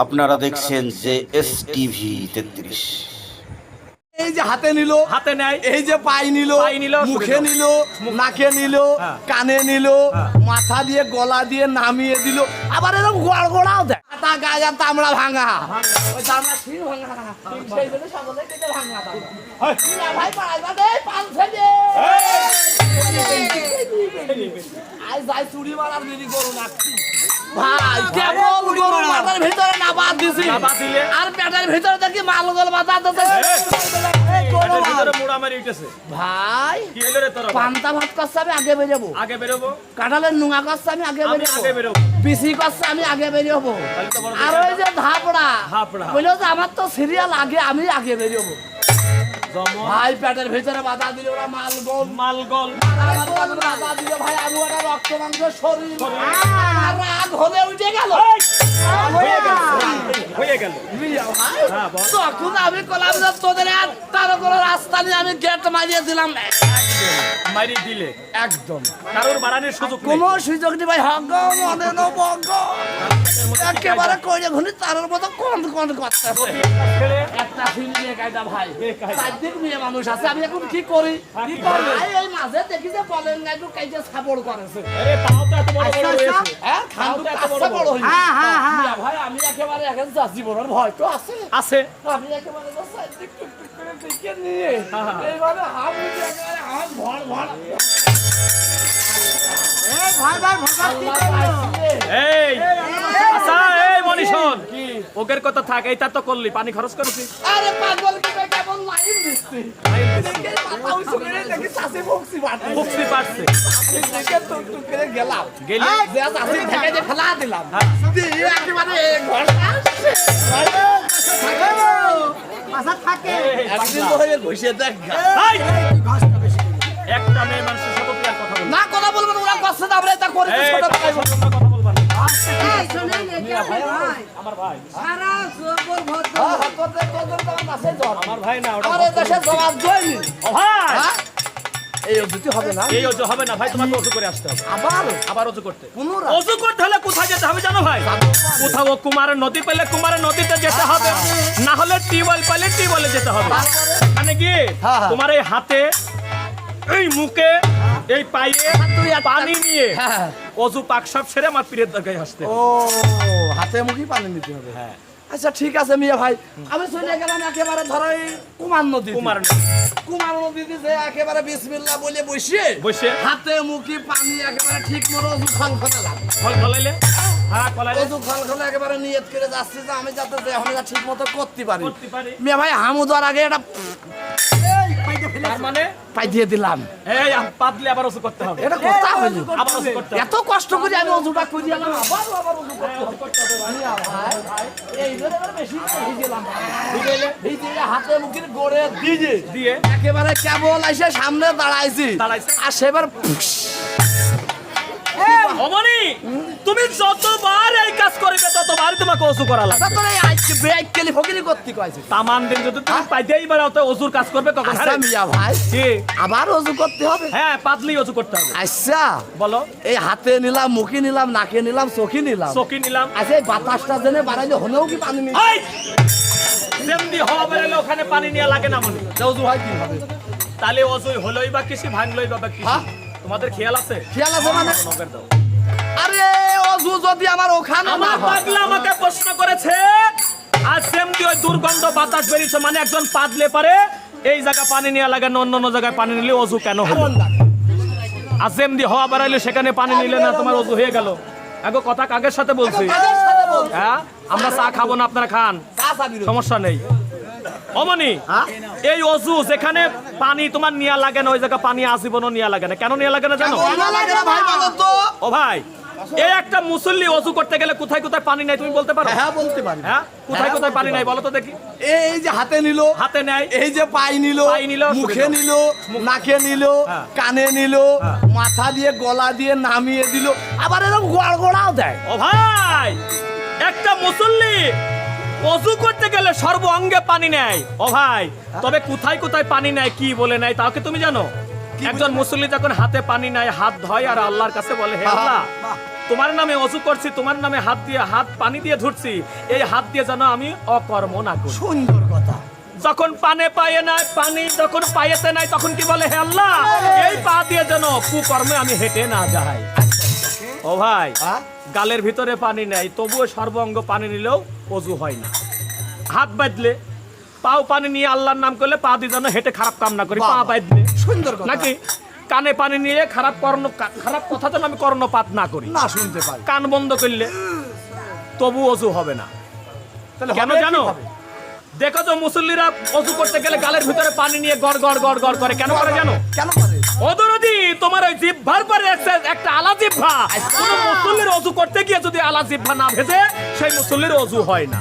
আপনারা দেখছেন যে এসটিভি 33। এই যে হাতে নিল, হাতে নেয়, এই যে পাই নিল, মুখে নিল, নাকে নিল, কানে নিল, মাথা দিয়ে গলা দিয়ে নামিয়ে দিল, আবার এরকম গড়গড়াও দেয়। আটা গায়ে তামড়া ভাঙা, ওই তামড়া ঠিক ভাঙা, সেই জন্য সকলে কেটে ভাঙা দাও। ভাই পাড়াইবা দে, পান ফেলে আজ যাই চুরি মারার বিড়ি গরু নাকছি ভাই, কেবল গরু মাথার ভিতরে না বাদ দিছি, আর পেটের ভিতরে দেখি মালগোল বাধা দিতে ভাই। পান্তা ভাত করছে আমি আগে বেরোবো, কাঁঠালের নুঙা করছে আমি আগে বেরোবো, পিসি করছে আমি আগে বেরোবো, আর ওই যে ধাপড়া বললো যে আমার তো সিরিয়াল আগে, আমি আগে বেরোবো ভাই। পেটের ভিতরে বাধা দিল ওরা মালগোল বাধা দিল ভাই, আমি ওটা রক্ত মাংস শরীর রাগ হলে উঠে গেল। তখন আমি কলাম যে তোদের তার কোনো রাস্তা নিয়ে আমি গেট মারিয়ে দিলাম, মারিয়ে দিলে একদম কারোর বাড়ানোর সুযোগ কোনো সুযোগ নেই ভাই। হগ মনে নবগ একেবারে কইরে ঘুনি তারের মতো কোন করতেছে একটা ফিল্মে কায়দা ভাই। চারদিক মেয়ে মানুষ আছে, আমি এখন কি করি ভাই? এই মাঝে দেখি যে বলেন গাইডু কাইতে সাপোর্ট করেছে। আরে তাও তো এত বড় বড় হয়েছে, হ্যাঁ খান্দু কাছে বড় হইছে। হ্যাঁ ভাই, আমি একেবারে এখন জীবনের ভয় তো আছে, আমি একেবারে চারদিক টুকটুক করে দেখে নিয়ে এইভাবে হামি একেবারে হাত ভর ভর এই আচ্ছা এই মনিশন ওকের কথা থাক, এইটা তো করলি, পানি খরচ করেছিস। আরে পাগল কি কেমন লাইন দিচ্ছি, দেখে মাথা উঁচু করে দেখি চাষি বক্সি পারছে দেখে টুকটুক করে গেলাম, গেলি যে চাষি থেকে যে ফেলা দিলাম দিয়ে একেবারে ঘরটা থাকে একদিন হয়ে ঘষে দেখ একটা মেয়ে মানুষের সাথে তুই আর কথা বলবি না, কথা বলবেন ওরা কষ্ট না, আমরা এটা করে ছোট ভাই কথা বলবা না। আমার ভাই আমার ভাই না, ওটা আমাদের দেশে জবাব জয়নি ও ভাই এই অবধি হবে না, এই অজু হবে না ভাই, তোমাকে অজু করে আসতে হবে, আবার অজু করতে। পুনরায় অজু করতে হলে কোথায় যেতে হবে জানো ভাই? কোথাও কুমারের নদী পেলে কুমারের নদীতে যেতে হবে, না হলে টিউবওয়েল পেলে টিউবওয়েলে যেতে হবে। মানে কি তোমার এই হাতে, এই মুখে, এই পায়ে পানি নিয়ে অজু পাক সব সেরে আমার পীরের দরগায় আসতে হবে। ও হাতে মুখে পানি নিতে হবে। হ্যাঁ আচ্ছা ঠিক আছে মিয়া ভাই, আমি চলে গেলাম একেবারে ধরো এই কুমার নদী, কুমার নদীতে যে একেবারে বিসমিল্লাহ বলে বসে হাতে মুখে পানি একেবারে ঠিক মতো অজু খলখলালাম, খলাইলে হ্যাঁ খলাইলে অজু খলখলা একেবারে নিয়ত করে যাচ্ছি যে আমি যাতে এখন ঠিক মতো করতে পারি। করতে পারি মিয়া ভাই হামু দেওয়ার আগে এটা তার মানে পাই দিয়ে দিলাম, এই পাতলে আবার অজু করতে হবে, এটা কথা হইল আবার অজু করতে হবে। এত কষ্ট করে আমি অজুটা করে দিলাম, আবার অজু করতে হবে মিয়া ভাই। এই ধরে এবার বেশি ভিজে গেলাম, ভিজে হাতে মুখের গড়ে দিয়ে একেবারে কেবল এসে সামনে দাঁড়াইছি, আর সেবার অমনি তুমি যতবার এই কাজ করবে ততবার তোমাকে অজু করা লাগবে। তোর এই আজকে ব্রেক কেলি ফকিরি করতে কইছে তামান দিন যদি তুমি পাইতেই বাড়াও তো অজুর কাজ করবে কখন? আচ্ছা মিয়া ভাই কি আবার অজু করতে হবে? হ্যাঁ পাতলি অজু করতে হবে। আচ্ছা বলো। এই হাতে নিলাম, মুখে নিলাম, নাকে নিলাম, চোখে নিলাম, চকি নিলাম, আচ্ছা এই বাতাসটা জেনে বাড়াইলে হলেও কি পানি নিই? এই যেমনি হওয়া বেরোলে ওখানে পানি নেওয়া লাগে না মনে? অজু হয় কি হবে? তাহলে অজুই হলোই বা কিসি, ভাঙলোই বা কিসি, তোমাদের খেয়াল আছে? খেয়াল আছে মানে? নগর দাও। আরে অজু যদি আমার ওখানে না আমার হয়, পাগলা আমাকে প্রশ্ন করেছে, আর সেমনি ওই দুর্গন্ধ বাতাস বেরিয়েছে, মানে একজন পাদলে পারে এই জায়গা পানি নেওয়া লাগে না, অন্য জায়গায় পানি নিলে অজু কেন হলো? আর সেমনি হওয়া বাড়াইলে সেখানে পানি নিলে না তোমার অজু হয়ে গেল? আগে কথা কাগের সাথে বলছি, হ্যাঁ আমরা চা খাবো না, আপনারা খান, সমস্যা নেই। অমনি এই অজু যেখানে পানি তোমার নিয়া লাগে না, ওই জায়গা পানি আজীবনও নিয়া লাগে না। কেন নিয়া লাগে না জানো? ও ভাই, এই একটা মুসল্লি অজু করতে গেলে কোথায় কোথায় পানি নাই তুমি বলতে পারো? হ্যাঁ বলতে পারি। হ্যাঁ কোথায় কোথায় পানি নাই বলো তো দেখি। এই যে হাতে নিল, হাতে নেয়, এই যে পাই নিল, মুখে নিল, নাকে নিল, কানে নিল, মাথা দিয়ে গলা দিয়ে নামিয়ে দিল, আবার এরকম গড়গড়াও দেয়। ও ভাই, একটা মুসল্লি অজু করতে গেলে সর্ব অঙ্গে পানি নেয়। ও ভাই, তবে কোথায় কোথায় পানি নেয় কি বলে নেয় তাও কি তুমি জানো? একজন মুসল্লি যখন হাতে পানি নেয়, হাত ধয় আর আল্লাহর কাছে বলে, হে আল্লাহ তোমার নামে অজু করছি, তোমার নামে হাত পানি দিয়ে ধরছি, এই হাত দিয়ে যেন আমি অকর্ম না করি। সুন্দর কথা। যখন পানে পায়ে নাই, পানি যখন পায়েতে নাই, তখন কি বলে, হে আল্লাহ, এই পা দিয়ে যেন কুকর্মে আমি হেঁটে না যাই। ও ভাই, গালের ভিতরে পানি নাই, তবুও সর্বাঙ্গ পানি নিলেও অজু হয় না। হাত বাঁধলে, পাও পানি নিয়ে আল্লাহর নাম করলে, পা দিয়ে যেন হেঁটে খারাপ কাম না করি, পা বাঁধলে। সুন্দর কথা। নাকি কানে পানি নিয়ে খারাপ কথা যেন আমি কর্ণপাত না করি, না শুনতে পাই। কান বন্ধ করলে তবু অজু হবে না। কেন জানো? দেখো তো, মুসল্লিরা অজু করতে গেলে গালের ভিতরে পানি নিয়ে গড় গড় গড় গড় করে। কেন করে জানো? কেন করে? অদরদি, তোমার ওই জিহ্বার পরে একটা আলা জিহ্বা। কোন মুসল্লির অজু করতে গিয়ে যদি আলা জিহ্বা না ভেজে, সেই মুসল্লির অজু হয় না,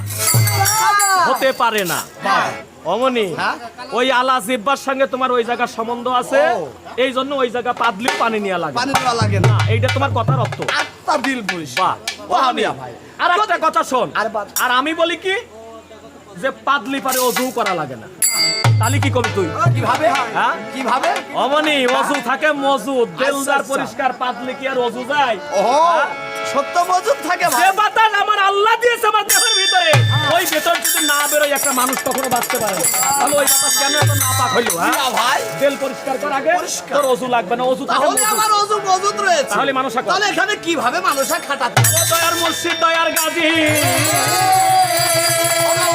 হতে পারে না। অমনি ওই আলা জিহ্বার সঙ্গে তোমার ওই জায়গার সম্বন্ধ আছে, এই জন্য ওই জায়গা পাদলিও পানি নিয়ে লাগে। পানি দেওয়া লাগে না। এইটা তোমার কথার অর্থ। আত্মা দিল পুলিশ। বাহ, ওহামিয়া ভাই। আর একটা কথা শোন, আর আমি বলি কি, যে পাদলি পারে অজু করা লাগে না। তাহলে কি করবি তুই? কিভাবে? হ্যাঁ, কিভাবে? অমনি অজু থাকে মজুদ, দেলদার পরিষ্কার, পাদলি কি আর অজু যায়? সত্য মজুদ থাকে ভাই। যে বাতাস আমার আল্লাহ দিয়েছে আমার দেহের ভিতরে, ওই ভেতর যদি না বেরোয় একটা মানুষ কখনো বাঁচতে পারে না। তাহলে ওই বাতাস কেন এত নাপাক হইলো? হ্যাঁ ভাই, তেল পরিষ্কার করার আগে তোর অজু লাগবে না। অজু থাকে তাহলে আমার অজু মজুদ রয়েছে। তাহলে মানুষ তাহলে এখানে কিভাবে মানুষা খাটাতে? দয়ার মুর্শিদ, দয়ার গাজী,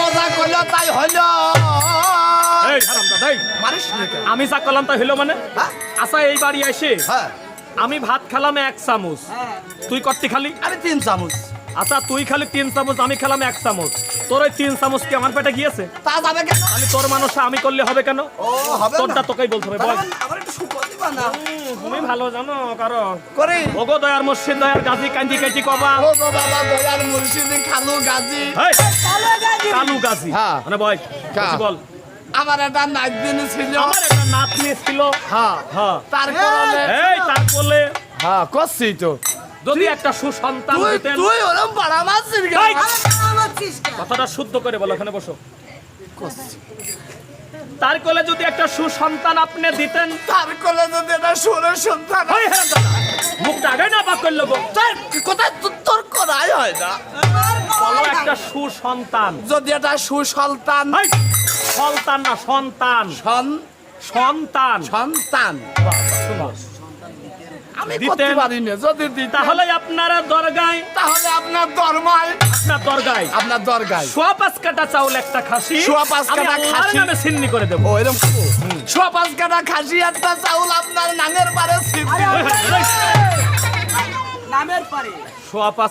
ওজা করলো তাই হইলো। এই হারামজাদা, এই মারিস না কেন? আমি যা করলাম তাই হইলো মানে? হ্যাঁ? আচ্ছা, এই বাড়ি এসে হ্যাঁ, আমি ভাত খালাম 1 চামচ, তুই কতটি খালি? আমি 3 চামচ। আচ্ছা, তুই খালি 3 চামচ, আমি খেলাম 1 চামচ। তোর ওই 3 চামচ কি আমার পেটে গিয়েছে? তা যাবে কেন? তাহলে তোর মানুষ আমি করলে হবে কেন? ও হবে না। তোরটা তোকেই বলতে হবে, বল। আবার একটু শুকর দিবা না? তুমি ভালো জানো, কারণ করে ওগো দয়ার মুর্শিদ, দয়ার গাজী, কাঞ্জি কাঞ্জি কবা। ও গো বাবা, দয়ার মুর্শিদি খালু গাজী। হেই, কালু গাজী। হ্যাঁ। মানে বল, কিছু বল। আমার একটা নাতনি ছিল। আমার একটা নাতনি ছিল। হ্যাঁ, হ্যাঁ। তারপরে এই তারপরে হ্যাঁ করছি তো। যদি একটা সুসন্তান তুই দিতেন। তুই ওরম পাড়া মারছিস কেন? এই! কথাটা শুদ্ধ করে বলো, এখানে বসো। তার কোলে যদি একটা সুসন্তান আপনি দিতেন। তার কোলে যদি একটা সুরের সন্তান। ওই হারামজাদা, মুখটা আগে না পাক করলো গো। তার কোথায় তোর করাই হয় না? বলো একটা সুসন্তান। যদি একটা সুসন্তান। এই, সন্তান না, সন্তান। সন্তান। সন্তান শোনো, আমি দিতেন। করতে পারি না। যদি দিতাম, তাহলে আপনারা দরগায়, তাহলে আপনার দরমায়, আপনার দরগায় সোয়া 5 কাটা চাউল একটা খাসি, সোয়া 5 কাটা আমি খাসি। আল্লাহর নামে সিন্নি করে দেবো। ও এরকম সোয়া 5 কাটা খাসি একটা চাউল আপনার নাঙের পারে সোয়া 5